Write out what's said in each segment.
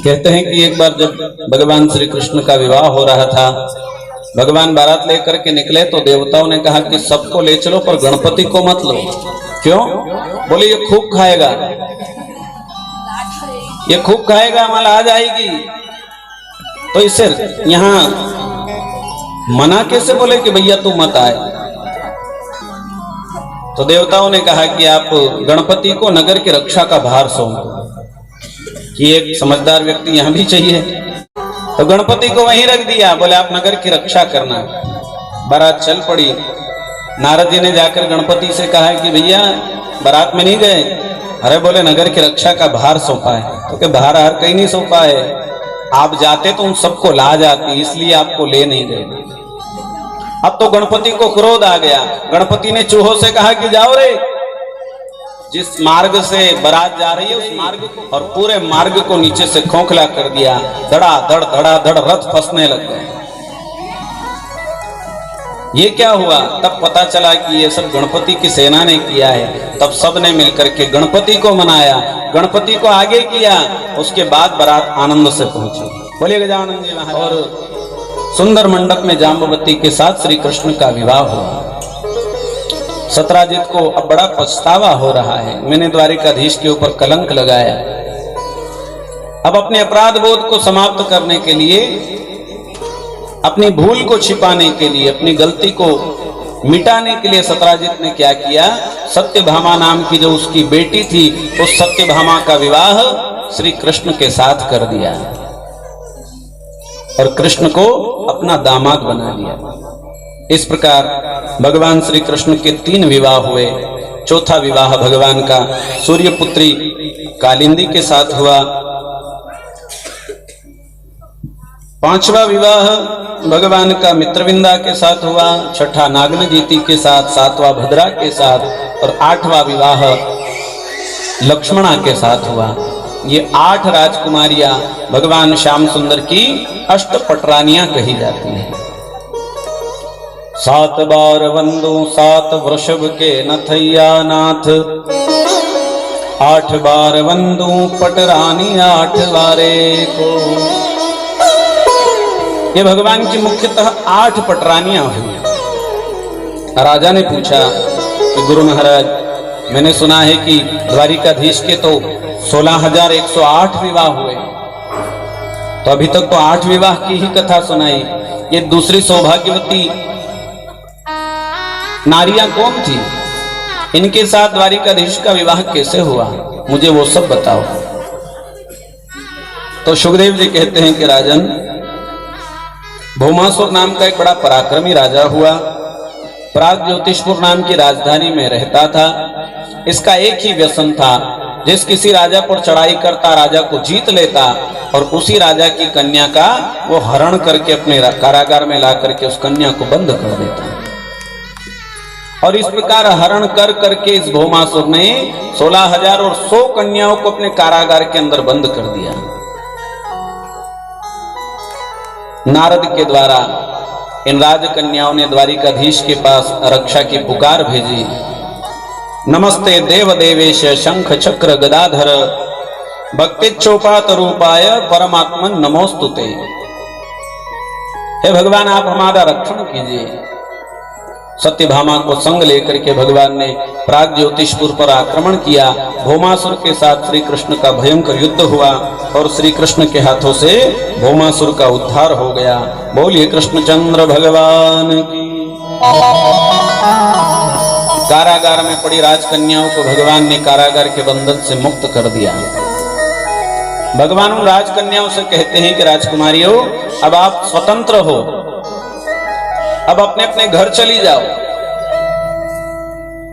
कहते हैं कि एक बार जब भगवान श्री कृष्ण का विवाह हो रहा था, भगवान बारात लेकर के निकले तो देवताओं ने कहा कि सबको ले चलो पर गणपति को मत लो। क्यों? बोले ये खूब खाएगा, ये खूब खाएगा, हमारा आ जाएगी। तो इसे यहां मना कैसे बोले कि भैया तू मत आए? तो देवताओं ने कहा कि आप गणपति को नगर की रक्षा का भार सौंपो, कि एक समझदार व्यक्ति यहां भी चाहिए। तो गणपति को वहीं रख दिया, बोले आप नगर की रक्षा करना। बारात चल पड़ी। नारद जी ने जाकर गणपति से कहा कि भैया बारात में नहीं गए? अरे बोले नगर की रक्षा का भार सौंपा है। तो क्या भार हार कहीं नहीं सौंपा है, आप जाते तो उन सबको ला जाती, इसलिए आपको ले नहीं गए। अब तो गणपति को क्रोध आ गया। गणपति ने चूहों से कहा कि जाओ रे, जिस मार्ग से बारात जा रही है उस मार्ग को, और पूरे मार्ग को नीचे से खोखला कर दिया। धड़ा धड़ रथ फंसने लग गए। ये क्या हुआ? तब पता चला कि ये सब गणपति की सेना ने किया है। तब सब ने मिलकर के गणपति को मनाया, गणपति को आगे किया। उसके बाद बारात आनंद से पहुंची। बोलिए गजानन जी महाराज। और सुंदर मंडप में जाम्बवती के साथ श्री कृष्ण का विवाह हुआ। सत्राजित को अब बड़ा पछतावा हो रहा है, मैंने द्वारिकाधीश के ऊपर कलंक लगाया। अब अपने अपराध बोध को समाप्त करने के लिए, अपनी भूल को छिपाने के लिए, अपनी गलती को मिटाने के लिए सत्राजित ने क्या किया? सत्यभामा नाम की जो उसकी बेटी थी, उस सत्यभामा का विवाह श्री कृष्ण के साथ कर दिया और कृष्ण को अपना दामाद बना लिया। इस प्रकार भगवान श्री कृष्ण के 3 विवाह हुए। चौथा विवाह भगवान का सूर्यपुत्री कालिंदी के साथ हुआ। 5वां विवाह भगवान का मित्रविंदा के साथ हुआ। 6ठा नागनजीति के साथ, 7वां भद्रा के साथ और 8वां विवाह लक्ष्मणा के साथ हुआ। ये 8 राजकुमारियां भगवान श्याम सुंदर की अष्टपटरानियां कही जाती हैं। 7 बार वंदो 7 वृषभ के नथैया नाथ, 8 बार वंदो पटरानी 8 बारे को। ये भगवान की मुख्यतः 8 पटरानियां हुई। राजा ने पूछा कि गुरु महाराज, मैंने सुना है कि द्वारिकाधीश के तो 16,108 विवाह हुए, तो अभी तक तो 8 विवाह की ही कथा सुनाई। ये दूसरी सौभाग्यवती नारियां कौन थी? इनके साथ द्वारिकाधीश का विवाह कैसे हुआ? मुझे वो सब बताओ। तो सुखदेव जी कहते हैं कि राजन, भौमासुर नाम का एक बड़ा पराक्रमी राजा हुआ। प्राग ज्योतिषपुर नाम की राजधानी में रहता था। इसका एक ही व्यसन था, जिस किसी राजा पर चढ़ाई करता, राजा को जीत लेता और उसी राजा की कन्या का वो हरण करके अपने कारागार में ला करके उस कन्या को बंद कर देता। और इस प्रकार हरण कर करके इस भौमासुर ने 16,000 और 100 कन्याओं को अपने कारागार के अंदर बंद कर दिया। नारद के द्वारा इन राजकन्याओं ने द्वारिकाधीश के पास रक्षा की पुकार भेजी। नमस्ते देव देवेश शंख चक्र गदाधर, भक्तिच्छोपात रूपाय परमात्मन नमोस्तुते। हे भगवान, आप हमारा रक्षण कीजिए। सत्यभामा को संग लेकर के भगवान ने प्राग ज्योतिषपुर पर आक्रमण किया। भौमासुर के साथ श्री कृष्ण का भयंकर युद्ध हुआ और श्री कृष्ण के हाथों से भौमासुर का उद्धार हो गया। बोलिए कृष्णचंद्र भगवान की। कारागार में पड़ी राजकन्याओं को भगवान ने कारागार के बंधन से मुक्त कर दिया। भगवान उन राजकन्याओं से कहते हैं कि राजकुमारियों, अब आप स्वतंत्र हो, अब अपने अपने घर चली जाओ।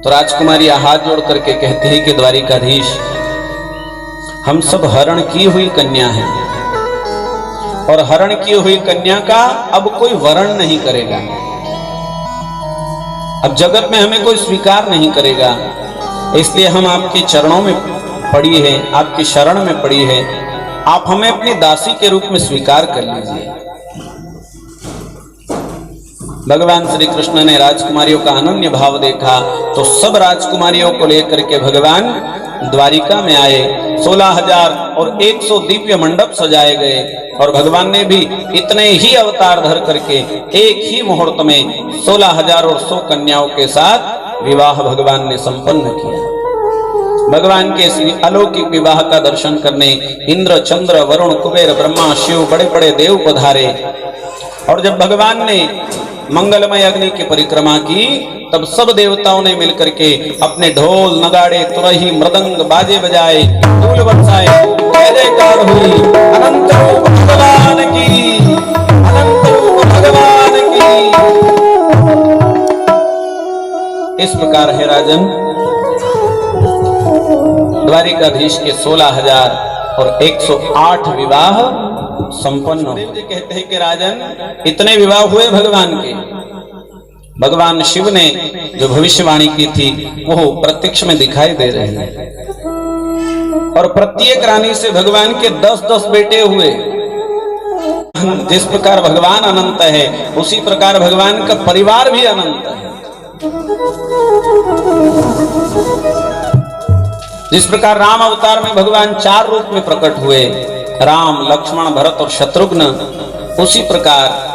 तो राजकुमारी हाथ जोड़ करके कहती है कि द्वारिकाधीश, हम सब हरण की हुई कन्या हैं और हरण की हुई कन्या का अब कोई वरण नहीं करेगा। अब जगत में हमें कोई स्वीकार नहीं करेगा, इसलिए हम आपके चरणों में पड़ी है, आपकी शरण में पड़ी है। आप हमें अपनी दासी के रूप में स्वीकार कर लीजिए। भगवान श्री कृष्ण ने राजकुमारियों का अनन्य भाव देखा तो सब राजकुमारियों को लेकर के भगवान द्वारिका में आए 16,000 और 100 दिव्य मंडप सजाए गए और भगवान ने भी इतने ही अवतार धर करके एक ही मुहूर्त में 16,000 और 100 कन्याओं के साथ विवाह भगवान ने संपन्न किया। भगवान के इस अलौकिक विवाह का दर्शन करने इंद्र, चंद्र, वरुण, कुबेर, ब्रह्मा, शिव, बड़े बड़े देव पधारे। और जब भगवान ने मंगलमय अग्नि की परिक्रमा की तब सब देवताओं ने मिलकर के अपने ढोल, नगाड़े, तुरही, मृदंग, बाजे बजाए, फूल बरसाए, जय जयकार हुई। अनंत रूप भगवान की, अनंत रूप भगवान की। इस प्रकार है राजन, द्वारिकाधीश के 16,000 और 108 विवाह संपन्न हुए। कहते हैं कि राजन इतने विवाह हुए भगवान के, भगवान शिव ने जो भविष्यवाणी की थी वो प्रत्यक्ष में दिखाई दे रही है। और प्रत्येक रानी से भगवान के 10-10 बेटे हुए। जिस प्रकार भगवान अनंत है उसी प्रकार भगवान का परिवार भी अनंत है। जिस प्रकार राम अवतार में भगवान 4 रूप में प्रकट हुए, राम, लक्ष्मण, भरत और शत्रुघ्न, उसी प्रकार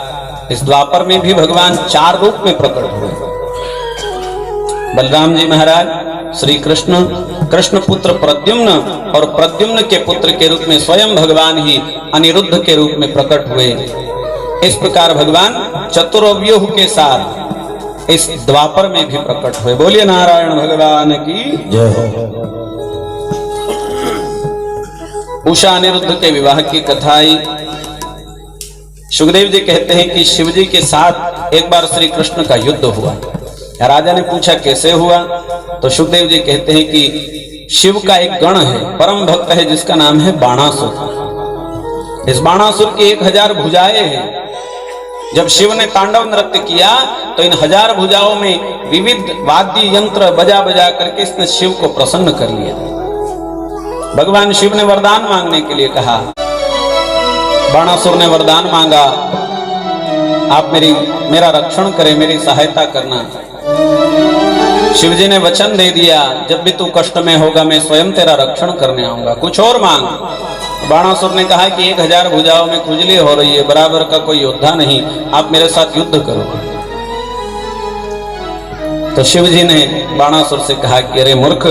इस द्वापर में भी भगवान 4 रूप में प्रकट हुए। बलराम जी महाराज, श्री कृष्ण, कृष्ण पुत्र प्रद्युम्न और प्रद्युम्न के पुत्र के रूप में स्वयं भगवान ही अनिरुद्ध के रूप में प्रकट हुए। इस प्रकार भगवान चतुर्व्यूह के साथ इस द्वापर में भी प्रकट हुए। बोलिए नारायण भगवान की जय हो। उषा अनिरुद्ध के विवाह की कथा आई। सुखदेव जी कहते हैं कि शिव जी के साथ एक बार श्री कृष्ण का युद्ध हुआ। राजा ने पूछा कैसे हुआ, तो सुखदेव जी कहते हैं कि शिव का एक गण है, परम भक्त है, जिसका नाम है बाणासुर। इस बाणासुर की 1000 भुजाएं हैं। जब शिव ने तांडव नृत्य किया तो इन 1000 भुजाओं में विविध वाद्य यंत्र बजा बजा करके इसने शिव को प्रसन्न कर लिया। भगवान शिव ने वरदान मांगने के लिए कहा। बाणासुर ने वरदान मांगा, आप मेरा रक्षण करें, मेरी सहायता करना। शिव जी ने वचन दे दिया, जब भी तू कष्ट में होगा मैं स्वयं तेरा रक्षण करने आऊंगा, कुछ और मांग। बाणासुर ने कहा कि 1000 भुजाओं में खुजली हो रही है, बराबर का कोई योद्धा नहीं, आप मेरे साथ युद्ध करो। तो शिव जी ने बाणासुर से कहा कि अरे मूर्ख,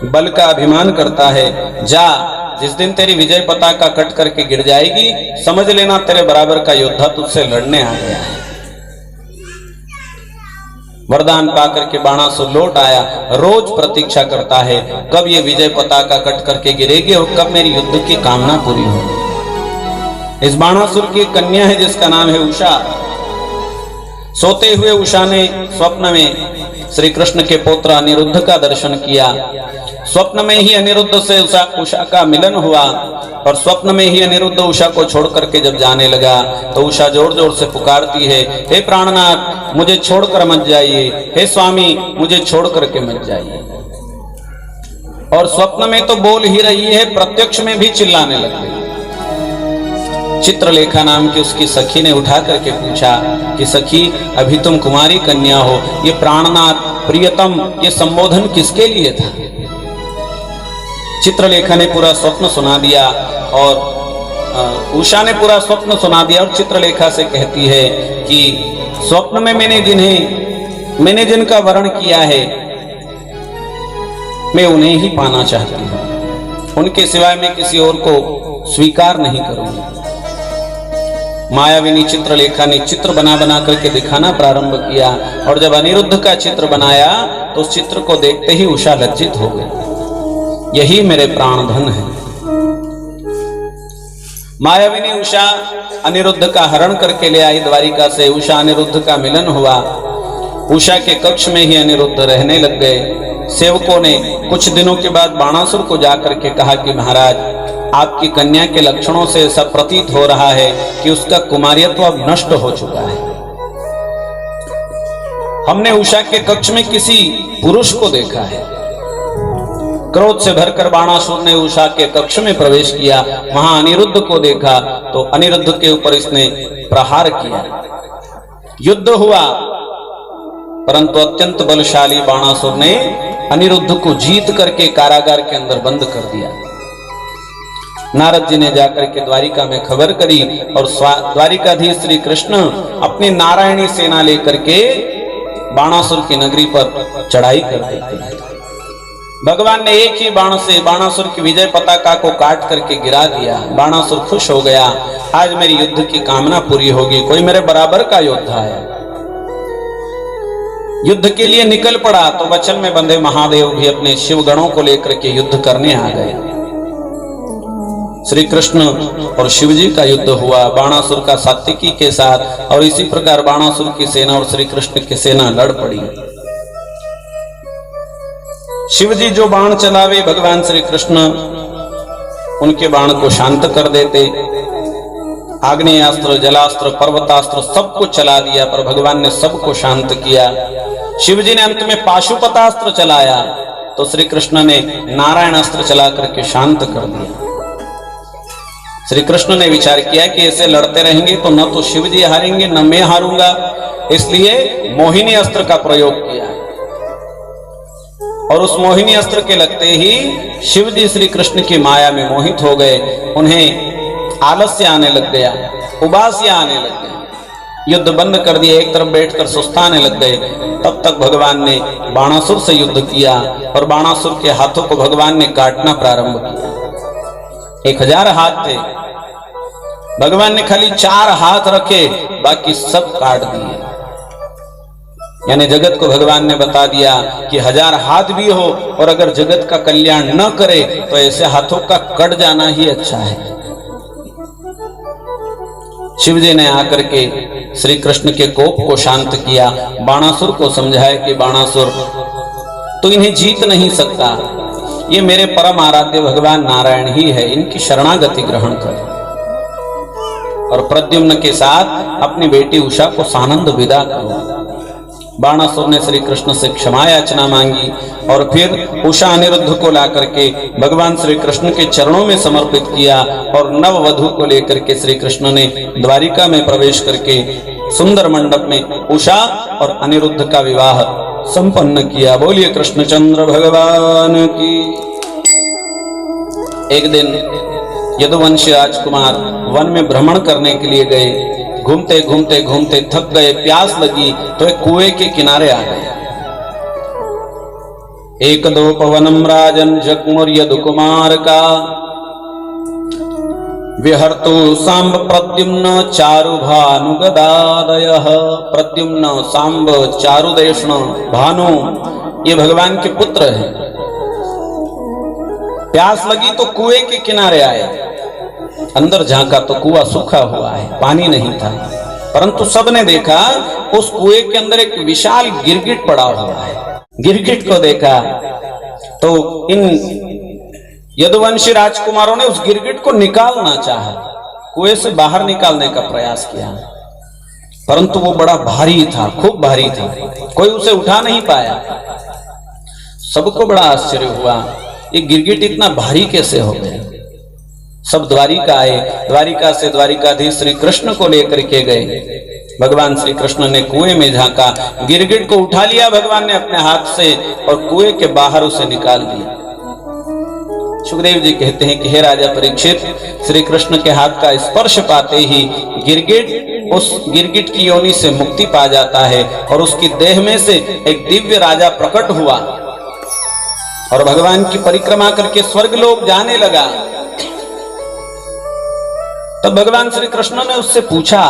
बल का अभिमान करता है, जा, जिस दिन तेरी विजय पताका कट करके गिर जाएगी समझ लेना तेरे बराबर का योद्धा तुझसे लड़ने आ गया है। वरदान पाकर के बाणासुर लौट आया, रोज प्रतीक्षा करता है कब ये विजय पताका कट करके गिरेगी और कब मेरी युद्ध की कामना पूरी होगी। इस बाणासुर की कन्या है जिसका नाम है उषा। सोते हुए उषा ने स्वप्न में श्री कृष्ण के पुत्र अनिरुद्ध का दर्शन किया। स्वप्न में ही अनिरुद्ध से उषा का मिलन हुआ और स्वप्न में ही अनिरुद्ध उषा को छोड़ करके जब जाने लगा तो उषा जोर जोर से पुकारती है, हे प्राणनाथ मुझे छोड़कर मत जाइए, हे स्वामी मुझे छोड़ करके मत जाइए। और स्वप्न में तो बोल ही रही है, प्रत्यक्ष में भी चिल्लाने लग गई। चित्रलेखा नाम की उसकी सखी ने उठा करके पूछा कि सखी अभी तुम कुमारी कन्या हो, ये प्राणनाथ प्रियतम ये संबोधन किसके लिए था। चित्रलेखा ने पूरा स्वप्न सुना दिया और उषा ने पूरा स्वप्न सुना दिया और चित्रलेखा से कहती है कि स्वप्न में मैंने जिनका वर्ण किया है मैं उन्हें ही पाना चाहती हूं, उनके सिवाय मैं किसी और को स्वीकार नहीं करूंगी। मायाविनी चित्रलेखा ने चित्र बना बना करके दिखाना प्रारंभ किया और जब अनिरुद्ध का चित्र बनाया तो उस चित्र को देखते ही उषा लज्जित हो गई। यही मेरे प्राण धन है। मायाविनी उषा अनिरुद्ध का हरण करके ले आई द्वारिका से। उषा अनिरुद्ध का मिलन हुआ। उषा के कक्ष में ही अनिरुद्ध रहने लग गए। सेवकों ने कुछ दिनों के बाद बाणासुर को जाकर के कहा कि महाराज आपकी कन्या के लक्षणों से ऐसा प्रतीत हो रहा है कि उसका कुमारियत्व अब नष्ट हो चुका है। हमने उषा के कक्ष में किसी पुरुष को देखा है। क्रोध से भरकर बाणासुर ने उषा के कक्ष में प्रवेश किया, वहां अनिरुद्ध को देखा तो अनिरुद्ध के ऊपर इसने प्रहार किया। युद्ध हुआ परंतु अत्यंत बलशाली बाणासुर ने अनिरुद्ध को जीत करके कारागार के अंदर बंद कर दिया। नारद जी ने जाकर के द्वारिका में खबर करी और द्वारिकाधीश श्री कृष्ण अपनी नारायणी सेना लेकर के बाणासुर की नगरी पर चढ़ाई कर देते हैं। भगवान ने एक ही बाण से बाणासुर की विजय पताका को काट करके गिरा दिया। बाणासुर खुश हो गया, आज मेरी युद्ध की कामना पूरी होगी, कोई मेरे बराबर का योद्धा है। युद्ध के लिए निकल पड़ा तो वचन में बंधे महादेव भी अपने शिव गणों को लेकर के युद्ध करने आ गए। श्री कृष्ण और शिव जी का युद्ध हुआ बाणासुर का सात्विकी के साथ, और इसी प्रकार बाणासुर की सेना और श्री कृष्ण की सेना लड़ पड़ी। शिव जी जो बाण चलावे भगवान श्री कृष्ण उनके बाण को शांत कर देते। आग्नेयास्त्र, जलास्त्र, पर्वतास्त्र सबको चला दिया, पर भगवान ने सबको शांत किया। शिव जी ने अंत में पाशुपतास्त्र चलाया तो श्री कृष्ण ने नारायण अस्त्र चला करके शांत कर दिया। श्री कृष्ण ने विचार किया कि ऐसे लड़ते रहेंगे तो न तो शिव जी हारेंगे न मैं हारूंगा, इसलिए मोहिनी अस्त्र का प्रयोग किया। और उस मोहिनी अस्त्र के लगते ही शिव जी श्री कृष्ण की माया में मोहित हो गए। उन्हें आलस्य आने लग गया, उबासियां आने लग गई, युद्ध बंद कर दिया, एक तरफ बैठकर सुस्ताने लग गए। तब तक भगवान ने बाणासुर से युद्ध किया और बाणासुर के हाथों को भगवान ने काटना प्रारंभ किया। 1000 हाथ थे, भगवान ने खाली 4 हाथ रखे, बाकी सब काट दिए। यानी जगत को भगवान ने बता दिया कि 1000 हाथ भी हो और अगर जगत का कल्याण न करे तो ऐसे हाथों का कट जाना ही अच्छा है। शिव जी ने आकर के श्री कृष्ण के कोप को शांत किया, बाणासुर को समझाया कि बाणासुर तो इन्हें जीत नहीं सकता, ये मेरे परम आराध्य भगवान नारायण ही है, इनकी शरणागति ग्रहण कर। और प्रद्युम्न के साथ अपनी बेटी उषा को सानंद विदा करो। बाणासुर ने श्री कृष्ण से क्षमा याचना मांगी और फिर उषा अनिरुद्ध को ला करके भगवान श्री कृष्ण के चरणों में समर्पित किया और नव वधु को लेकर के श्री कृष्ण ने द्वारिका में प्रवेश करके सुंदर मंडप में उषा और अनिरुद्ध का विवाह संपन्न किया। बोलिए कृष्णचंद्र भगवान की। एक दिन यदुवंशी राजकुमार वन में भ्रमण करने के लिए गए। घूमते घूमते घूमते थक गए, प्यास लगी तो एक कुएं के किनारे आ गए। एक दो पवनम राजन जगमुर यदुकुमार का विहर्तु सांब प्रद्युम्न चारु भानु गदादयः। प्रद्युम्न, सांब, चारुदेष्ण, भानु ये भगवान के पुत्र हैं। प्यास लगी तो कुएं के किनारे आए, अंदर झांका तो कुआं सूखा हुआ है, पानी नहीं था। परंतु सबने देखा उस कुएं के अंदर एक विशाल गिरगिट पड़ा हुआ है। गिरगिट को देखा तो इन यदुवंशी राजकुमारों ने उस गिरगिट को निकालना चाहा, कुएं से बाहर निकालने का प्रयास किया, परंतु वो बड़ा भारी था, खूब भारी था, कोई उसे उठा नहीं पाया। सबको बड़ा आश्चर्य हुआ, ये गिरगिट इतना भारी कैसे हो गया। सब द्वारिका आए, द्वारिका से द्वारिकाधीश श्री कृष्ण को लेकर के गए। भगवान श्री कृष्ण ने कुएं में झांका, गिरगिट को उठा लिया भगवान ने अपने हाथ से और कुएं के बाहर उसे निकाल दिया। सुखदेव जी कहते हैं कि हे राजा परीक्षित, श्री कृष्ण के हाथ का स्पर्श पाते ही गिरगिट उस गिरगिट की योनि से मुक्ति पा जाता है और उसकी देह में से एक दिव्य राजा प्रकट हुआ और भगवान की परिक्रमा करके स्वर्ग लोक जाने लगा। तब भगवान श्री कृष्ण ने उससे पूछा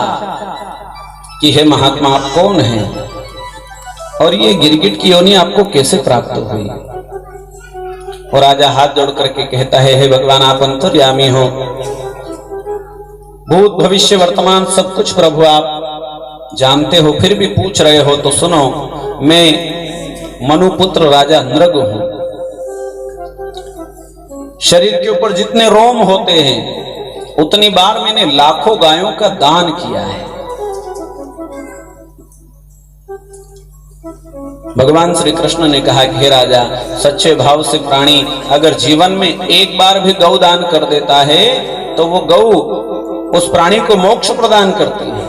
कि हे महात्मा, आप कौन हैं और ये गिरगिट की योनि आपको कैसे प्राप्त हुई। और राजा हाथ जोड़ करके कहता है, हे भगवान, आप अंतर्यामी हो, भूत भविष्य वर्तमान सब कुछ प्रभु आप जानते हो, फिर भी पूछ रहे हो तो सुनो। मैं मनुपुत्र राजा नृग हूं। शरीर के ऊपर जितने रोम होते हैं उतनी बार मैंने लाखों गायों का दान किया है। भगवान श्री कृष्ण ने कहा कि हे राजा, सच्चे भाव से प्राणी अगर जीवन में एक बार भी गौ दान कर देता है तो वो गौ उस प्राणी को मोक्ष प्रदान करती है।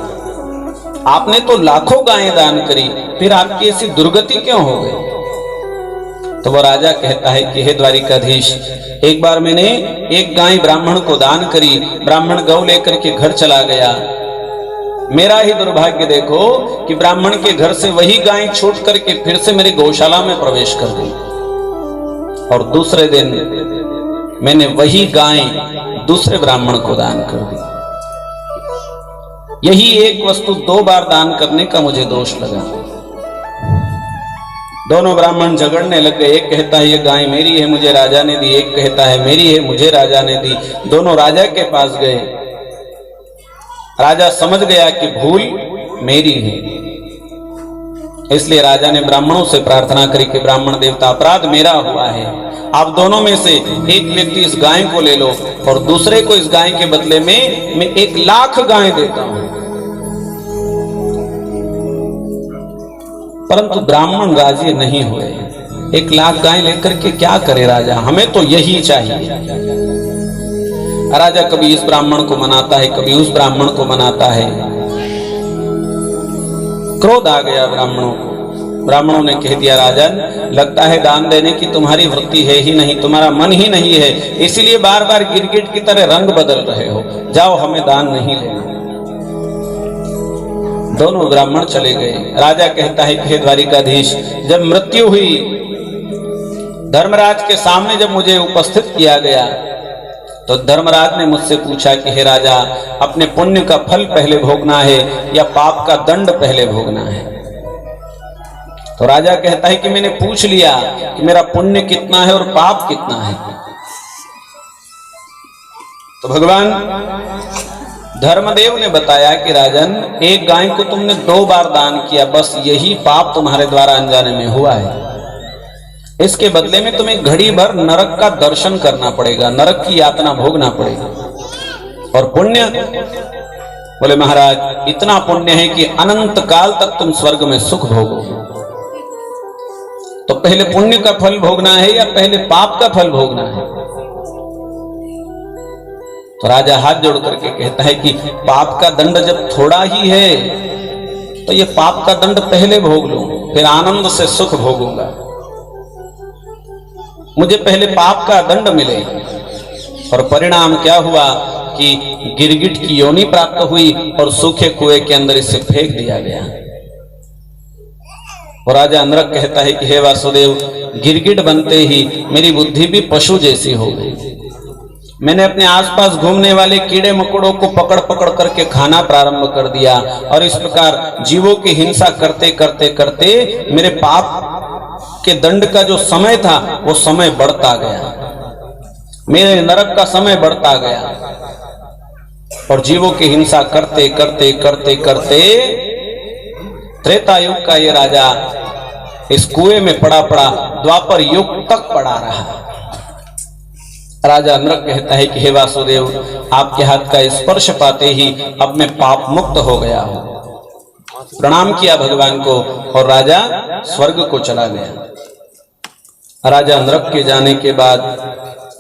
आपने तो लाखों गायें दान करी, फिर आपकी ऐसी दुर्गति क्यों हो गई। तो वो राजा कहता है कि हे द्वारिकाधीश, एक बार मैंने एक गाय ब्राह्मण को दान करी, ब्राह्मण गौ लेकर के घर चला गया। मेरा ही दुर्भाग्य देखो कि ब्राह्मण के घर से वही गाय छूट करके फिर से मेरी गौशाला में प्रवेश कर गई, और दूसरे दिन मैंने वही गाय दूसरे ब्राह्मण को दान कर दी। यही एक वस्तु 2 बार दान करने का मुझे दोष लगा। दोनों ब्राह्मण झगड़ने लग गए। एक कहता है ये गाय मेरी है, मुझे राजा ने दी। एक कहता है मेरी है, मुझे राजा ने दी। दोनों राजा के पास गए। राजा समझ गया कि भूल मेरी है, इसलिए राजा ने ब्राह्मणों से प्रार्थना करी कि ब्राह्मण देवता, अपराध मेरा हुआ है, आप दोनों में से एक व्यक्ति इस गाय को ले लो और दूसरे को इस गाय के बदले में मैं 1 लाख गाय देता हूं। परंतु ब्राह्मण राजी नहीं हुए। 1 लाख गाय लेकर के क्या करे राजा, हमें तो यही चाहिए। राजा कभी इस ब्राह्मण को मनाता है, कभी उस ब्राह्मण को मनाता है। क्रोध आ गया ब्राह्मणों को। ब्राह्मणों ने कह दिया, राजन, लगता है दान देने की तुम्हारी वृत्ति है ही नहीं, तुम्हारा मन ही नहीं है, इसीलिए बार बार गिरगिट की तरह रंग बदल रहे हो। जाओ, हमें दान नहीं लेना। दोनों ब्राह्मण चले गए। राजा कहता है, हे द्वारिकाधीश, जब मृत्यु हुई, धर्मराज के सामने जब मुझे उपस्थित किया गया, तो धर्मराज ने मुझसे पूछा कि हे राजा, अपने पुण्य का फल पहले भोगना है या पाप का दंड पहले भोगना है? तो राजा कहता है कि मैंने पूछ लिया कि मेरा पुण्य कितना है और पाप कितना है। तो भगवान धर्मदेव ने बताया कि राजन, 1 गाय को तुमने 2 बार दान किया, बस यही पाप तुम्हारे द्वारा अनजाने में हुआ है। इसके बदले में तुम्हें घड़ी भर नरक का दर्शन करना पड़ेगा, नरक की यातना भोगना पड़ेगा। और पुण्य, बोले महाराज, इतना पुण्य है कि अनंत काल तक तुम स्वर्ग में सुख भोगोगे। तो पहले पुण्य का फल भोगना है या पहले पाप का फल भोगना है? तो राजा हाथ जोड़ करके कहता है कि पाप का दंड जब थोड़ा ही है तो ये पाप का दंड पहले भोग लूं, फिर आनंद से सुख भोगूंगा। मुझे पहले पाप का दंड मिले। और परिणाम क्या हुआ कि गिरगिट की योनि प्राप्त हुई और सूखे कुएं के अंदर इसे फेंक दिया गया। और राजा नरक कहता है कि हे वासुदेव, गिरगिट बनते ही मेरी बुद्धि भी पशु जैसी हो गई। मैंने अपने आसपास घूमने वाले कीड़े मकोड़ों को पकड़ पकड़ करके खाना प्रारंभ कर दिया, और इस प्रकार जीवों की हिंसा करते करते करते मेरे पाप के दंड का जो समय था वो समय बढ़ता गया, मेरे नरक का समय बढ़ता गया। और जीवों की हिंसा करते करते करते करते त्रेता युग का ये राजा इस कुएं में पड़ा पड़ा द्वापर युग तक पड़ा रहा। राजा नरक कहता है कि हे वासुदेव, आपके हाथ का स्पर्श पाते ही अब मैं पाप मुक्त हो गया हूं। प्रणाम किया भगवान को और राजा स्वर्ग को चला गया। राजा नरक के जाने के बाद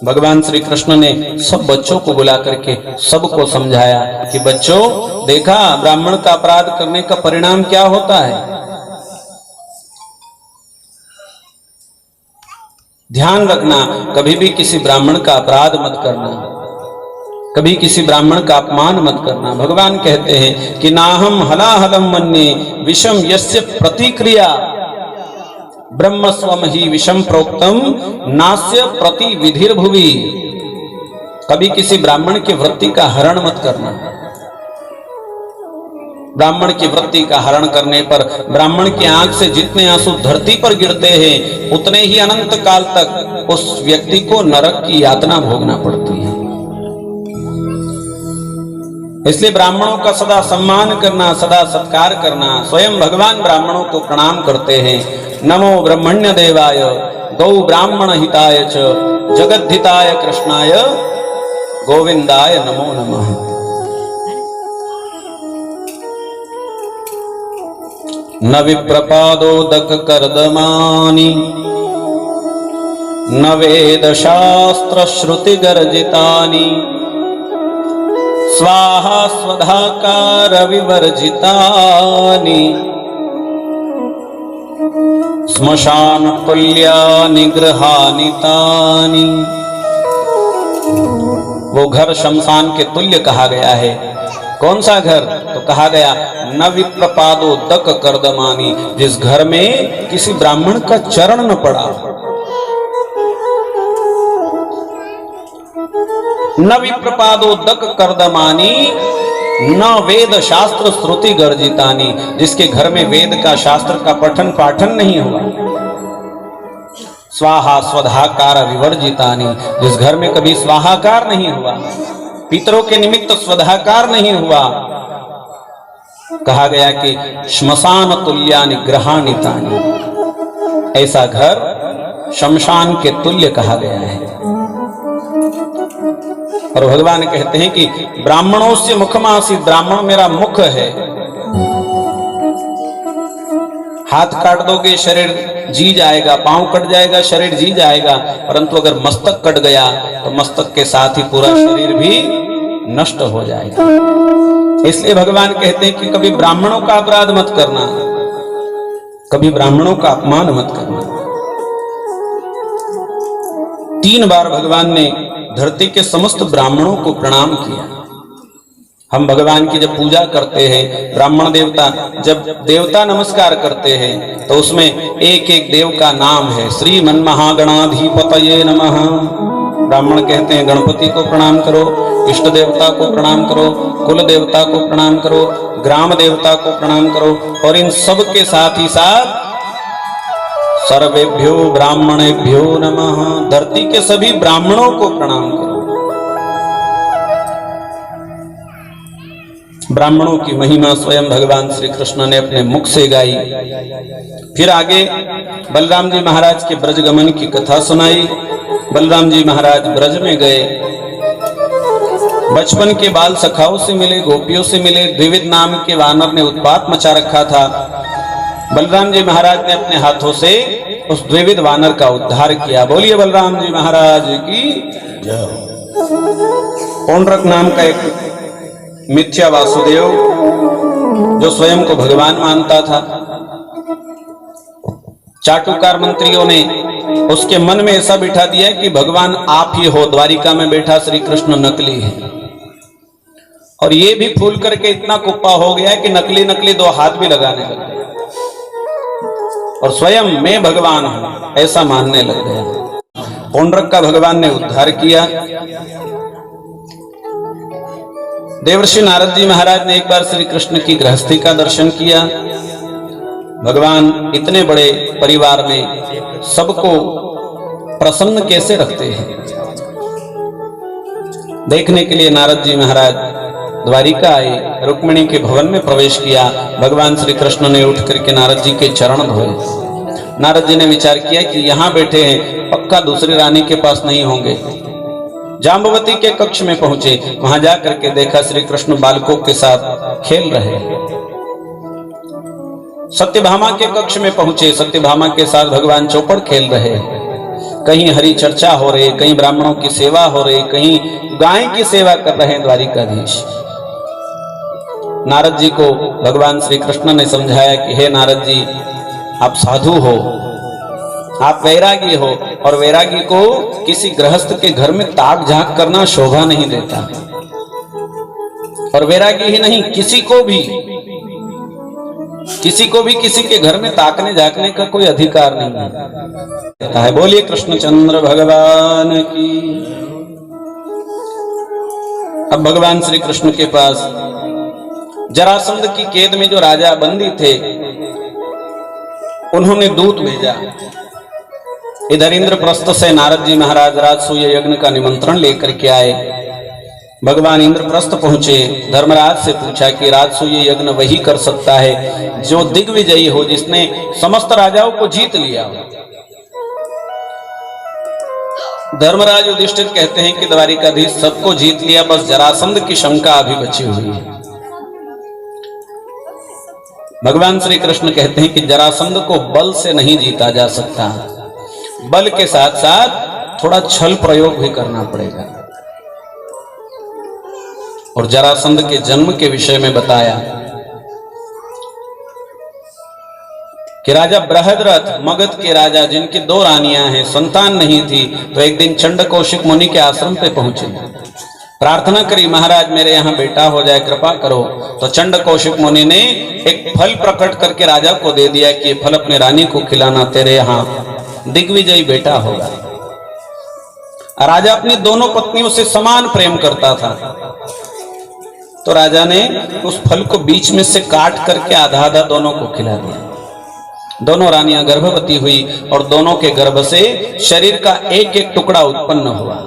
भगवान श्री कृष्ण ने सब बच्चों को बुला करके सबको समझाया कि बच्चों, देखा ब्राह्मण का अपराध करने का परिणाम क्या होता है। ध्यान रखना, कभी भी किसी ब्राह्मण का अपराध मत करना, कभी किसी ब्राह्मण का अपमान मत करना। भगवान कहते हैं कि नाहम हलाहलम मन्ये विषम यस्य प्रतिक्रिया ब्रह्म स्वम ही विषम प्रोक्तम नास्य प्रति विधिर भुवि। कभी किसी ब्राह्मण की वृत्ति का हरण मत करना। ब्राह्मण की वृत्ति का हरण करने पर ब्राह्मण की आंख से जितने आंसू धरती पर गिरते हैं उतने ही अनंत काल तक उस व्यक्ति को नरक की यातना भोगना पड़ती है। इसलिए ब्राह्मणों का सदा सम्मान करना, सदा सत्कार करना। स्वयं भगवान ब्राह्मणों को प्रणाम करते हैं। नमो ब्रह्मण्य देवाय गौ ब्राह्मण हिताय च जगद्धिताय कृष्णाय गोविंदाय नमो नमः। न विप्रपादोदक कर्दमानि न वेद शास्त्र श्रुति गर्जितानि स्वाहा स्वधाकार विवर्जितानि श्मशान तुल्या निग्रहानितानि। वो घर शमशान के तुल्य कहा गया है। कौन सा घर? तो कहा गया न विप्रपादो दक कर्दमानी, जिस घर में किसी ब्राह्मण का चरण न पड़ा। न विप्रपादो दक कर्दमानी न वेद शास्त्र श्रुति गर्जितानी, जिसके घर में वेद का शास्त्र का पठन पाठन नहीं हुआ। स्वाहा स्वधाकार विवर्जितानी, जिस घर में कभी स्वाहाकार नहीं हुआ, पितरों के निमित्त स्वधाकार नहीं हुआ। कहा गया कि श्मशान तुल्यानि ग्रहानितानि, ऐसा घर शमशान के तुल्य कहा गया है। और भगवान कहते हैं कि ब्राह्मणों से मुखमासी, ब्राह्मण मेरा मुख है। हाथ काट दोगे शरीर जी जाएगा, पांव कट जाएगा शरीर जी जाएगा, परंतु अगर मस्तक कट गया तो मस्तक के साथ ही पूरा शरीर भी नष्ट हो जाएगा। इसलिए भगवान कहते हैं कि कभी ब्राह्मणों का अपराध मत करना, कभी ब्राह्मणों का अपमान मत करना। 3 बार भगवान ने धरती के समस्त ब्राह्मणों को प्रणाम किया। हम भगवान की जब पूजा करते हैं, ब्राह्मण देवता जब देवता नमस्कार करते हैं तो उसमें एक एक देव का नाम है। श्री मन महागणाधिपतये नमः। ब्राह्मण कहते हैं गणपति को प्रणाम करो, इष्ट देवता को प्रणाम करो, कुल देवता को प्रणाम करो, ग्राम देवता को प्रणाम करो, और इन सब के साथ ही साथ सर्वेभ्यो ब्राह्मणेभ्यो नमः, धरती के सभी ब्राह्मणों को प्रणाम करो। ब्राह्मणों की महिमा स्वयं भगवान श्री कृष्ण ने अपने मुख से गाई। फिर आगे बलराम जी महाराज के ब्रजगमन की कथा सुनाई। बलराम जी महाराज ब्रज में गए, बचपन के बाल सखाओं से मिले, गोपियों से मिले। द्विविद नाम के वानर ने उत्पात मचा रखा था। बलराम जी महाराज ने अपने हाथों से उस द्विविद वानर का उद्धार किया। बोलिए बलराम जी महाराज की जय। पौंड्रक नाम का एक मिथ्या वासुदेव जो स्वयं को भगवान मानता था, चाटुकार मंत्रियों ने उसके मन में ऐसा बिठा दिया कि भगवान आप ही हो, द्वारिका में बैठा श्री कृष्ण नकली है। और ये भी फूल करके इतना कुप्पा हो गया कि नकली नकली 2 हाथ भी लगाने लग गया और स्वयं मैं भगवान हूं ऐसा मानने लग गया। पौंड्रक का भगवान ने उद्धार किया। देवर्षि नारद जी महाराज ने एक बार श्री कृष्ण की गृहस्थी का दर्शन किया। भगवान इतने बड़े परिवार में सबको प्रसन्न कैसे रखते हैं, देखने के लिए नारद जी महाराज द्वारिका आए, रुक्मिणी के भवन में प्रवेश किया। भगवान श्री कृष्ण ने उठ करके नारद जी के चरण धोए। नारद जी ने विचार किया कि यहाँ बैठे हैं, पक्का दूसरी रानी के पास नहीं होंगे। जाम्बवती के कक्ष में पहुंचे, वहां जाकर के देखा श्री कृष्ण बालकों के साथ खेल रहे हैं। सत्यभामा के कक्ष में पहुंचे, सत्यभामा के साथ भगवान चौपड़ खेल रहे हैं। कहीं हरि चर्चा हो रही, कहीं ब्राह्मणों की सेवा हो रही, कहीं गाय की सेवा कर रहे हैं द्वारिकाधीश। नारद जी को भगवान श्री कृष्ण ने समझाया कि हे नारद जी, आप साधु हो, आप वैरागी हो, और वैरागी को किसी गृहस्थ के घर में ताक झांक करना शोभा नहीं देता। और वैरागी ही नहीं, किसी को भी किसी के घर में ताकने झांकने का कोई अधिकार नहीं है। बोलिए कृष्णचंद्र भगवान की। अब भगवान श्री कृष्ण के पास जरासंध की कैद में जो राजा बंदी थे, उन्होंने दूत भेजा। इधर इंद्रप्रस्थ से नारद जी महाराज राजसूय यज्ञ का निमंत्रण लेकर के आए। भगवान इंद्रप्रस्थ पहुंचे, धर्मराज से पूछा कि राजसूय यज्ञ वही कर सकता है जो दिग्विजयी हो, जिसने समस्त राजाओं को जीत लिया। धर्मराज युधिष्ठिर कहते हैं कि द्वारिकाधीश सबको जीत लिया, बस जरासंध की शंका अभी बची हुई है। भगवान श्री कृष्ण कहते हैं कि जरासंध को बल से नहीं जीता जा सकता, बल के साथ साथ थोड़ा छल प्रयोग भी करना पड़ेगा। और जरासंध के जन्म के विषय में बताया। कि राजा बृहद्रथ, मगध के राजा जिनकी 2 रानियां हैं, संतान नहीं थी, तो एक दिन चंड कौशिक मुनि के आश्रम पे पहुंचे, प्रार्थना करी, महाराज मेरे यहाँ बेटा हो जाए, कृपा करो। तो चंड कौशिक मुनि ने एक फल प्रकट करके राजा को दे दिया कि ये फल अपने रानी को खिलाना, तेरे यहाँ दिग्विजयी बेटा होगा। राजा अपनी दोनों पत्नियों से समान प्रेम करता था, तो राजा ने उस फल को बीच में से काट करके आधा आधा दोनों को खिला दिया। दोनों रानियां गर्भवती हुई और दोनों के गर्भ से शरीर का एक एक टुकड़ा उत्पन्न हुआ।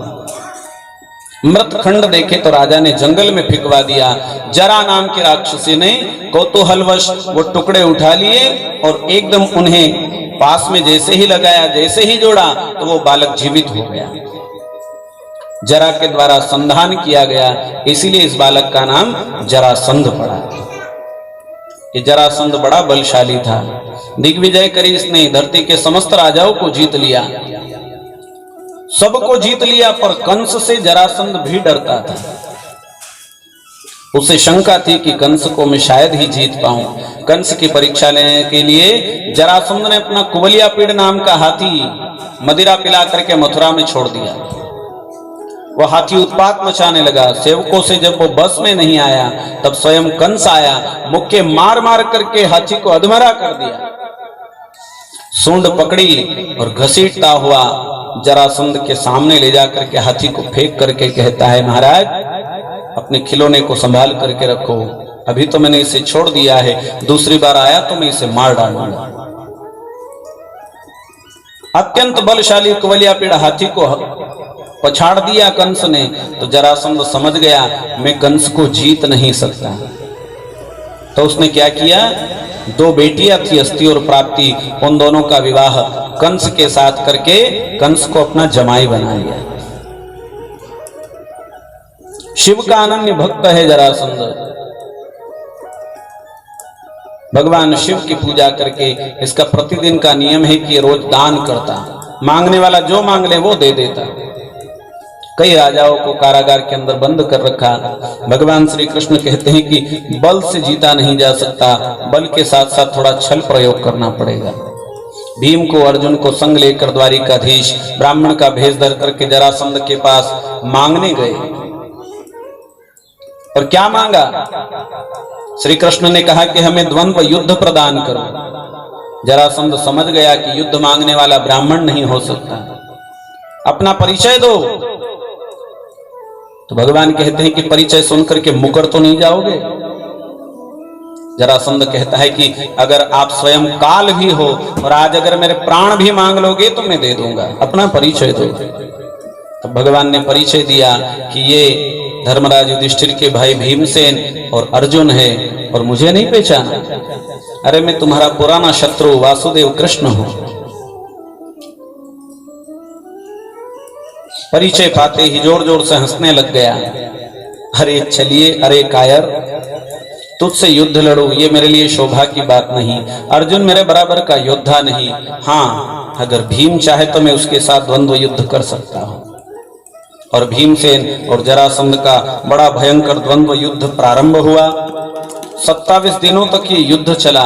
मृत खंड देखे तो राजा ने जंगल में फेंकवा दिया। जरा नाम की राक्षसी ने कौतूहलवश वो टुकड़े उठा लिए और एकदम उन्हें पास में जैसे ही लगाया, जैसे ही जोड़ा, तो वो बालक जीवित हो गया। जरा के द्वारा संधान किया गया, इसीलिए इस बालक का नाम जरासंध पड़ा। ये जरासंध बड़ा बलशाली था, दिग्विजय करी इसने, धरती के समस्त राजाओं को जीत लिया, सबको जीत लिया, पर कंस से जरासंध भी डरता था। उसे शंका थी कि कंस को मैं शायद ही जीत पाऊं। कंस की परीक्षा लेने के लिए जरासंध ने अपना कुवलियापीड़ नाम का हाथी मदिरा पिला करके मथुरा में छोड़ दिया। वह हाथी उत्पात मचाने लगा। सेवकों से जब वो बस में नहीं आया, तब स्वयं कंस आया, मुक्के मार मार करके हाथी को अधमरा कर दिया। सूंड पकड़ी और घसीटता हुआ जरासंध के सामने ले जाकर के हाथी को फेंक करके कहता है, महाराज अपने खिलौने को संभाल करके रखो, अभी तो मैंने इसे छोड़ दिया है, दूसरी बार आया तो मैं इसे मार डालूंगा। अत्यंत बलशाली कुवलियापीड़ हाथी को पछाड़ दिया कंस ने, तो जरासंध समझ गया मैं कंस को जीत नहीं सकता। तो उसने क्या किया, 2 बेटियां थी अस्ति और प्राप्ति, उन दोनों का विवाह कंस के साथ करके कंस को अपना जमाई बना लिया। शिव का अनन्य भक्त है जरासंध। भगवान शिव की पूजा करके इसका प्रतिदिन का नियम है कि रोज दान करता, मांगने वाला जो मांग ले वो दे देता। कई राजाओं को कारागार के अंदर बंद कर रखा। भगवान श्री कृष्ण कहते हैं कि बल से जीता नहीं जा सकता, बल के साथ साथ थोड़ा छल प्रयोग करना पड़ेगा। भीम को, अर्जुन को संग लेकर द्वारिकाधीश ब्राह्मण का भेष धर करके जरासंध के पास मांगने गए, और क्या मांगा, श्री कृष्ण ने कहा कि हमें द्वंद्व युद्ध प्रदान करो। जरासंध समझ गया कि युद्ध मांगने वाला ब्राह्मण नहीं हो सकता, अपना परिचय दो। तो भगवान कहते हैं कि परिचय सुनकर के मुकर तो नहीं जाओगे। जरासंध कहता है कि अगर आप स्वयं काल भी हो और आज अगर मेरे प्राण भी मांग लोगे तो मैं दे दूंगा, अपना परिचय दो। तो भगवान ने परिचय दिया कि ये धर्मराज युधिष्ठिर के भाई भीमसेन और अर्जुन है, और मुझे नहीं पहचाना, अरे मैं तुम्हारा पुराना शत्रु वासुदेव कृष्ण हूं। परिचय पाते ही जोर जोर से हंसने लग गया। अरे चलिए, अरे कायर, तुझसे युद्ध लड़ूं ये मेरे लिए शोभा की बात नहीं, अर्जुन मेरे बराबर का योद्धा नहीं। हाँ, अगर भीम चाहे तो मैं उसके साथ द्वंद्व युद्ध कर सकता हूं। और भीमसेन और जरासंध का बड़ा भयंकर द्वंद्व युद्ध प्रारंभ हुआ। 27 दिनों तक ये युद्ध चला।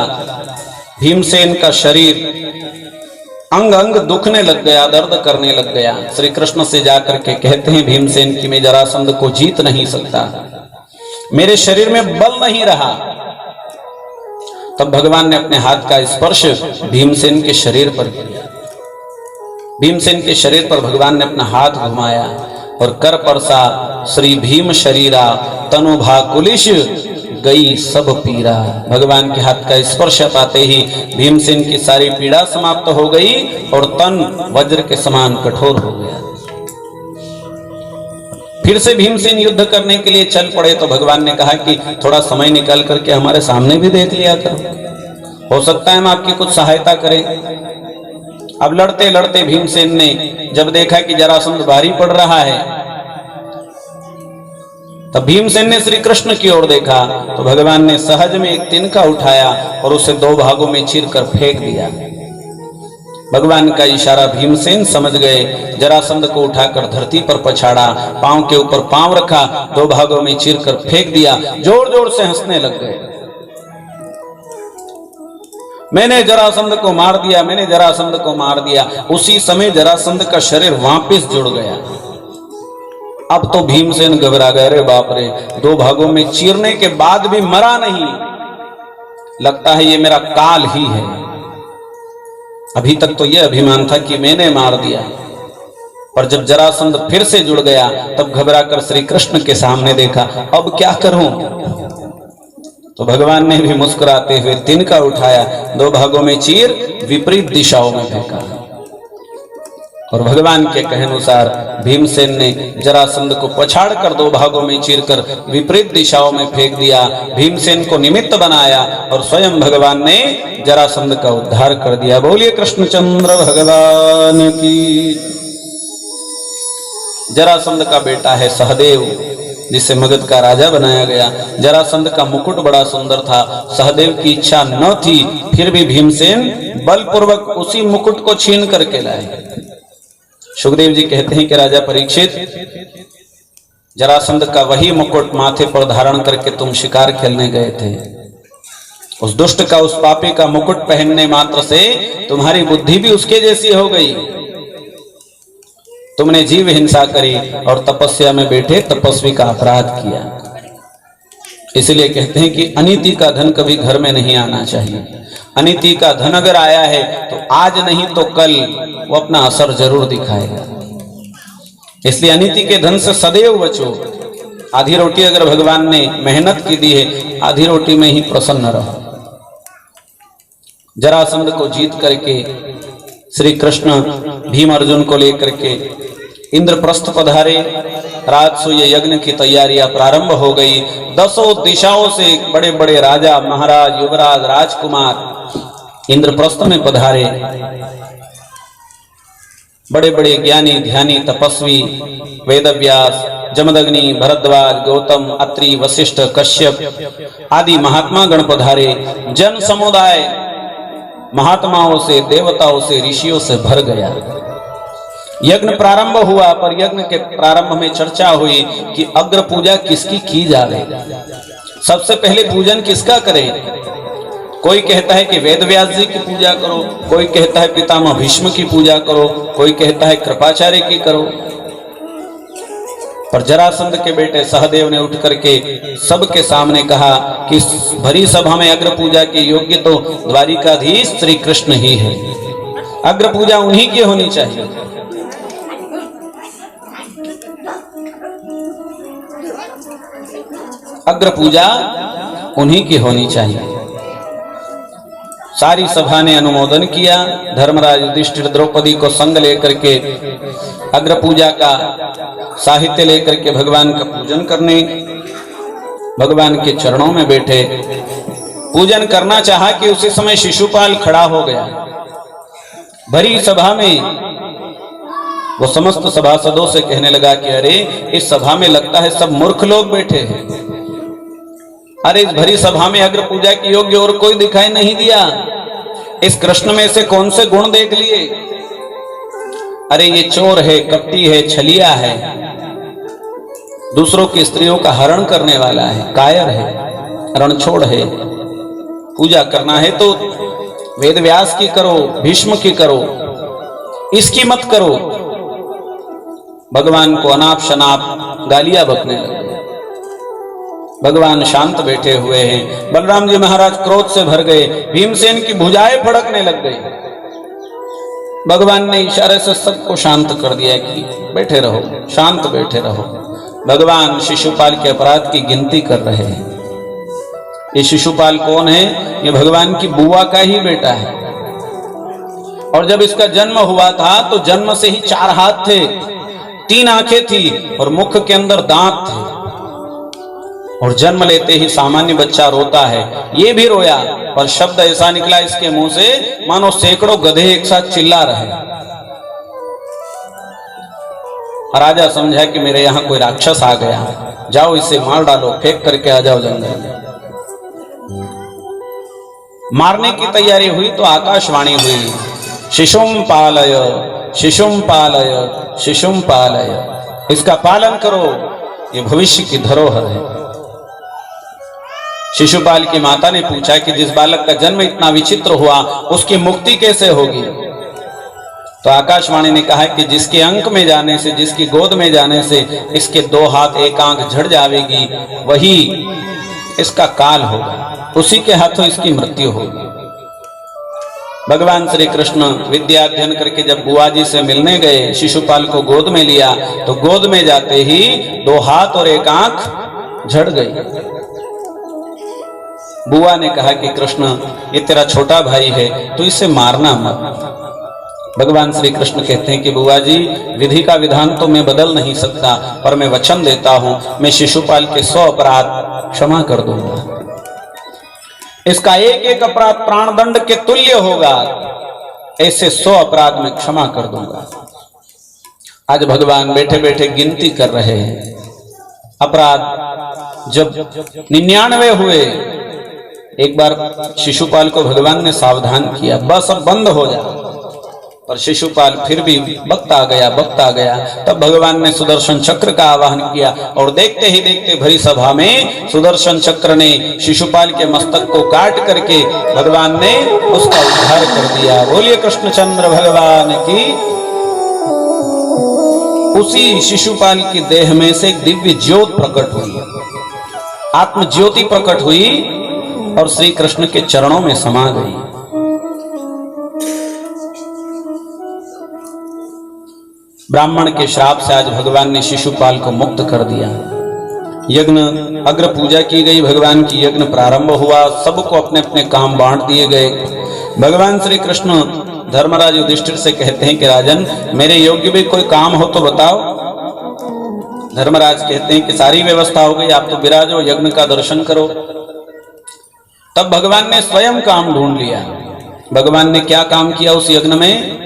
भीमसेन का शरीर अंग अंग दुखने लग गया, दर्द करने लग गया। श्री कृष्ण से जाकर के कहते हैं भीमसेन कि मैं जरासंध को जीत नहीं सकता, मेरे शरीर में बल नहीं रहा। तब भगवान ने अपने हाथ का स्पर्श भीमसेन के शरीर पर किया। भीमसेन के शरीर पर भगवान ने अपना हाथ घुमाया और कर परसा श्री भीम शरीरा तनु भाकुलिश गई सब पीड़ा। भगवान के हाथ का स्पर्श पाते ही भीमसेन की सारी पीड़ा समाप्त हो गई और तन वज्र के समान कठोर हो गया। फिर से भीमसेन युद्ध करने के लिए चल पड़े। तो भगवान ने कहा कि थोड़ा समय निकाल करके हमारे सामने भी देख लिया करो, हो सकता है हम आपकी कुछ सहायता करें। अब लड़ते लड़ते भीमसेन ने जब देखा कि जरासंध भारी पड़ रहा है, तब भीमसेन ने श्री कृष्ण की ओर देखा तो भगवान ने सहज में एक तिनका उठाया और उसे 2 भागों में चीरकर फेंक दिया। भगवान का इशारा भीमसेन समझ गए। जरासंध को उठाकर धरती पर पछाड़ा, पांव के ऊपर पांव रखा, 2 भागों में चीरकर फेंक दिया। जोर जोर से हंसने लग गए। मैंने जरासंध को मार दिया, मैंने जरासंध को मार दिया। उसी समय जरासंध का शरीर वापस जुड़ गया। अब तो भीमसेन घबरा गए, अरे बाप रे, 2 भागों में चीरने के बाद भी मरा नहीं, लगता है ये मेरा काल ही है। अभी तक तो यह अभिमान था कि मैंने मार दिया, पर जब जरासंध फिर से जुड़ गया तब घबराकर श्री कृष्ण के सामने देखा, अब क्या करूं? तो भगवान ने भी मुस्कुराते हुए तिनका उठाया, 2 भागों में चीर विपरीत दिशाओं में फेंका। और भगवान के कहेनुसार भीमसेन ने जरासंध को पछाड़कर 2 भागों में चीरकर विपरीत दिशाओं में फेंक दिया। भीमसेन को निमित्त बनाया और स्वयं भगवान ने जरासंध का उद्धार कर दिया। बोलिए कृष्णचंद्र भगवान की। जरासंध का बेटा है सहदेव, जिसे मगध का राजा बनाया गया। जरासंध का मुकुट बड़ा सुंदर था। सहदेव की इच्छा न थी, फिर भी भीमसेन बलपूर्वक उसी मुकुट को छीन करके लाए। सुखदेव जी कहते हैं कि राजा परीक्षित, जरासंध का वही मुकुट माथे पर धारण करके तुम शिकार खेलने गए थे। उस दुष्ट का, उस पापी का मुकुट पहनने मात्र से तुम्हारी बुद्धि भी उसके जैसी हो गई। तुमने जीव हिंसा करी और तपस्या में बैठे तपस्वी का अपराध किया। इसलिए कहते हैं कि अनीति का धन कभी घर में नहीं आना चाहिए। अनीति का धन अगर आया है तो आज नहीं तो कल वो अपना असर जरूर दिखाएगा। इसलिए अनीति के धन से सदैव बचो। आधी रोटी अगर भगवान ने मेहनत की दी है, आधी रोटी में ही प्रसन्न रहो। जरासंध को जीत करके श्री कृष्ण भीम अर्जुन को लेकर के इंद्रप्रस्थ पधारे। राजसूय यज्ञ की तैयारियां प्रारंभ हो गई। 10 दिशाओं से बड़े बड़े राजा, महाराज, युवराज, राजकुमार इंद्रप्रस्थ में पधारे। बड़े बड़े ज्ञानी, ध्यानी, तपस्वी, वेदव्यास, जमदग्नि, भरद्वाज, गौतम, अत्रि, वशिष्ठ, कश्यप आदि महात्मा गण पधारे। जन समुदाय महात्माओं से, देवताओं से, ऋषियों से भर गया। यज्ञ प्रारंभ हुआ, पर यज्ञ के प्रारंभ में चर्चा हुई कि अग्र पूजा किसकी की जाए, सबसे पहले पूजन किसका करें। कोई कहता है कि वेदव्यास जी की पूजा करो, कोई कहता है पितामह भीष्म की पूजा करो, कोई कहता है कृपाचार्य की करो। पर जरासंध के बेटे सहदेव ने उठ करके सबके सामने कहा कि भरी सभा में अग्र पूजा के योग्य तो द्वारिकाधीश श्री कृष्ण ही है। अग्र पूजा उन्हीं की होनी चाहिए। अग्र पूजा उन्हीं की होनी चाहिए। सारी सभा ने अनुमोदन किया। धर्मराज युधिष्ठिर द्रौपदी को संग लेकर के अग्र पूजा का साहित्य लेकर के भगवान का पूजन करने भगवान के चरणों में बैठे। पूजन करना चाहा कि उसी समय शिशुपाल खड़ा हो गया। भरी सभा में वो समस्त सभासदों से कहने लगा कि अरे इस सभा में लगता है सब मूर्ख लोग बैठे हैं। अरे इस भरी सभा में अग्र पूजा के योग्य और कोई दिखाई नहीं दिया। इस कृष्ण में से कौन से गुण देख लिए। अरे ये चोर है, कपटी है, छलिया है, दूसरों की स्त्रियों का हरण करने वाला है, कायर है, रणछोड़ है। पूजा करना है तो वेदव्यास की करो, भीष्म की करो, इसकी मत करो। भगवान को अनाप शनाप गालियां बकने लगे। भगवान शांत बैठे हुए हैं। बलराम जी महाराज क्रोध से भर गए। भीमसेन की भुजाएं फड़कने लग गई। भगवान ने इशारे से सबको शांत कर दिया कि बैठे रहो, शांत बैठे रहो। भगवान शिशुपाल के अपराध की गिनती कर रहे हैं। ये शिशुपाल कौन है? ये भगवान की बुआ का ही बेटा है। और जब इसका जन्म हुआ था तो जन्म से ही 4 हाथ थे, 3 आंखें थी और मुख के अंदर दांत थे। और जन्म लेते ही सामान्य बच्चा रोता है, ये भी रोया, पर शब्द ऐसा निकला इसके मुंह से मानो सैकड़ों गधे एक साथ चिल्ला रहे। राजा समझा कि मेरे यहां कोई राक्षस आ गया, जाओ इसे मार डालो, फेंक करके आ जाओ जंगल में। मारने की तैयारी हुई तो आकाशवाणी हुई, शिशुम पालय, शिशुम पालय, शिशुम पालय, इसका पालन करो, ये भविष्य की धरोहर है। शिशुपाल की माता ने पूछा कि जिस बालक का जन्म इतना विचित्र हुआ उसकी मुक्ति कैसे होगी? तो आकाशवाणी ने कहा कि जिसके अंक में जाने से, जिसकी गोद में जाने से इसके 2 हाथ 1 आंख झड़ जाएगी, वही इसका काल होगा, उसी के हाथों इसकी मृत्यु होगी। भगवान श्री कृष्ण विद्या अध्ययन करके जब बुआ जी से मिलने गए, शिशुपाल को गोद में लिया तो गोद में जाते ही 2 हाथ और 1 आंख झड़ गई। बुआ ने कहा कि कृष्ण, ये तेरा छोटा भाई है, तो इसे मारना मत। भगवान श्री कृष्ण कहते हैं कि बुआ जी, विधि का विधान तो मैं बदल नहीं सकता, पर मैं वचन देता हूं, मैं शिशुपाल के 100 अपराध क्षमा कर दूंगा। इसका 1-1 अपराध प्राणदंड के तुल्य होगा, ऐसे 100 अपराध में क्षमा कर दूंगा। आज भगवान बैठे बैठे गिनती कर रहे हैं अपराध। जब 99 हुए, एक बार शिशुपाल को भगवान ने सावधान किया, बस अब बंद हो जा, पर शिशुपाल फिर भी बकता गया। तब भगवान ने सुदर्शन चक्र का आवाहन किया और देखते ही देखते भरी सभा में सुदर्शन चक्र ने शिशुपाल के मस्तक को काट करके भगवान ने उसका उद्धार कर दिया। बोलिए कृष्णचंद्र भगवान की। उसी शिशुपाल की देह में से एक दिव्य ज्योत प्रकट हुई, आत्म ज्योति प्रकट हुई और श्री कृष्ण के चरणों में समा गई। ब्राह्मण के श्राप से आज भगवान ने शिशुपाल को मुक्त कर दिया। यज्ञ अग्र पूजा की गई, भगवान की यज्ञ प्रारंभ हुआ, सबको अपने अपने काम बांट दिए गए। भगवान श्री कृष्ण धर्मराज युधिष्ठिर से कहते हैं कि राजन, मेरे योग्य भी कोई काम हो तो बताओ। धर्मराज कहते हैं कि सारी व्यवस्था हो गई, आप तो विराजो, यज्ञ का दर्शन करो। तब भगवान ने स्वयं काम ढूंढ लिया। भगवान ने क्या काम किया उस यज्ञ में?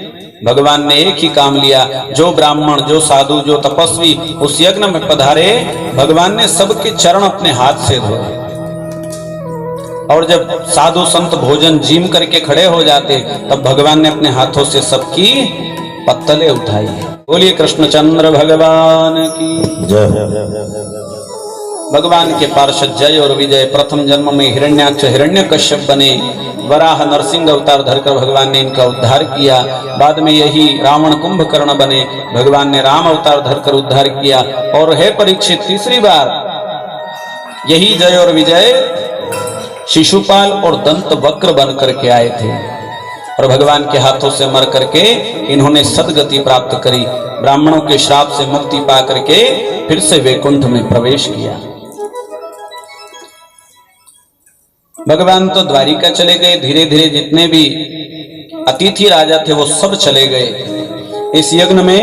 भगवान ने एक ही काम लिया, जो ब्राह्मण, जो साधु, जो तपस्वी उस यज्ञ में पधारे, भगवान ने सबके चरण अपने हाथ से धोए। और जब साधु संत भोजन जीम करके खड़े हो जाते, तब भगवान ने अपने हाथों से सबकी पत्तलें उठाई। बोलिए कृष्णचंद्र भगवान की जय। भगवान के पार्षद जय और विजय प्रथम जन्म में हिरण्याक्ष हिरण्यकश्यप बने, वराह नरसिंह अवतार धरकर भगवान ने इनका उद्धार किया। बाद में यही रावण कुंभकर्ण बने, भगवान ने राम अवतार धरकर उद्धार किया। और हे परीक्षित, तीसरी बार यही जय और विजय शिशुपाल और दंत वक्र बन करके आए थे और भगवान के हाथों से मर करके इन्होंने सदगति प्राप्त करी। ब्राह्मणों के श्राप से मुक्ति पा करके फिर से वैकुंठ में प्रवेश किया। भगवान तो द्वारिका चले गए, धीरे धीरे जितने भी अतिथि राजा थे वो सब चले गए। इस यज्ञ में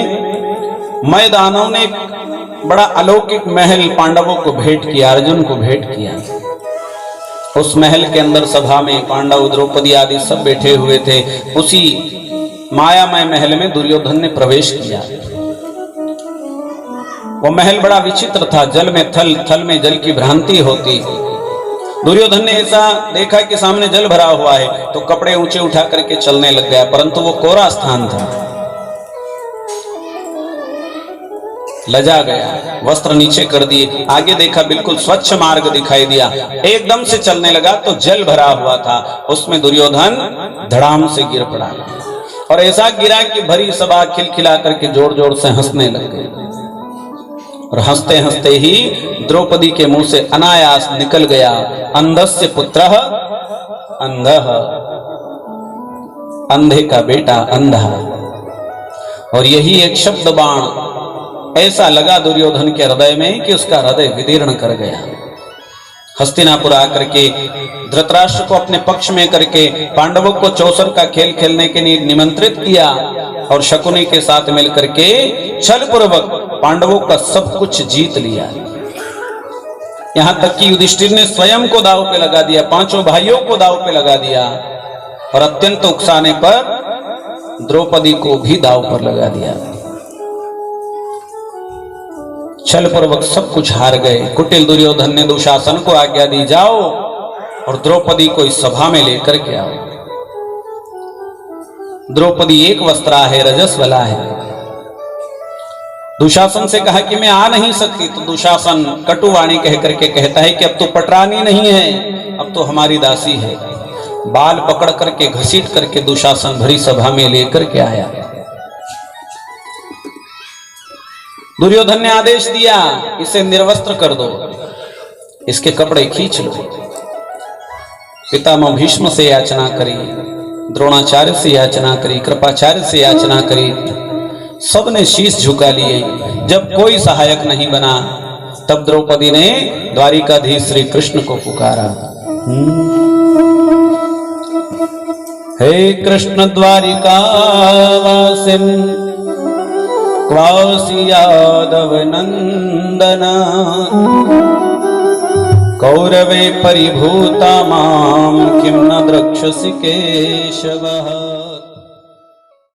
मय दानव ने बड़ा अलौकिक महल पांडवों को भेंट किया, अर्जुन को भेंट किया। उस महल के अंदर सभा में पांडव, द्रौपदी आदि सब बैठे हुए थे। उसी मायामय महल में दुर्योधन ने प्रवेश किया। वो महल बड़ा विचित्र था, जल में थल, थल में जल की भ्रांति होती। दुर्योधन ने ऐसा देखा कि सामने जल भरा हुआ है तो कपड़े ऊंचे उठा करके चलने लग गया, परंतु वो कोरा स्थान था। लजा गया, वस्त्र नीचे कर दिए, आगे देखा बिल्कुल स्वच्छ मार्ग दिखाई दिया। एकदम से चलने लगा तो जल भरा हुआ था, उसमें दुर्योधन धड़ाम से गिर पड़ा और ऐसा गिरा कि भरी सभा खिलखिला करके जोर जोर से हंसने लग गए। और हंसते हंसते ही द्रौपदी के मुंह से अनायास निकल गया, अंधस्य पुत्रः अंधः, अंधे का बेटा अंधा। और यही एक शब्द बाण ऐसा लगा दुर्योधन के हृदय में कि उसका हृदय विदीर्ण कर गया। हस्तिनापुर आकर के धृतराष्ट्र को अपने पक्ष में करके पांडवों को चौसर का खेल खेलने के लिए निमंत्रित किया और शकुनी के साथ मिलकर के छल पूर्वक पांडवों का सब कुछ जीत लिया। यहां तक कि युधिष्ठिर ने स्वयं को दांव पे लगा दिया, पांचों भाइयों को दांव पे लगा दिया और अत्यंत उकसाने पर द्रौपदी को भी दांव पर लगा दिया। छल पूर्वक सब कुछ हार गए। कुटिल दुर्योधन ने दुशासन को आज्ञा दी, जाओ और द्रौपदी को इस सभा में लेकर के आओ। द्रौपदी एक वस्त्रा है, रजस्वला है। दुशासन से कहा कि मैं आ नहीं सकती, तो दुशासन कटुवाणी कह करके कहता है कि अब तो पटरानी नहीं है, अब तो हमारी दासी है। बाल पकड़ करके घसीट करके दुशासन भरी सभा में लेकर के आया। दुर्योधन ने आदेश दिया, इसे निर्वस्त्र कर दो, इसके कपड़े खींच लो। पितामह भीष्म से याचना करी, द्रोणाचार्य से याचना करी, कृपाचार्य से याचना करी, सबने शीश झुका लिए। जब कोई सहायक नहीं बना, तब द्रौपदी ने द्वारिकाधीश श्री कृष्ण को पुकारा। हे कृष्ण द्वारिकावासिन क्वासी यादव नंदना, कौरवे परिभूता मां किं न द्रक्ष्यसि केशवः।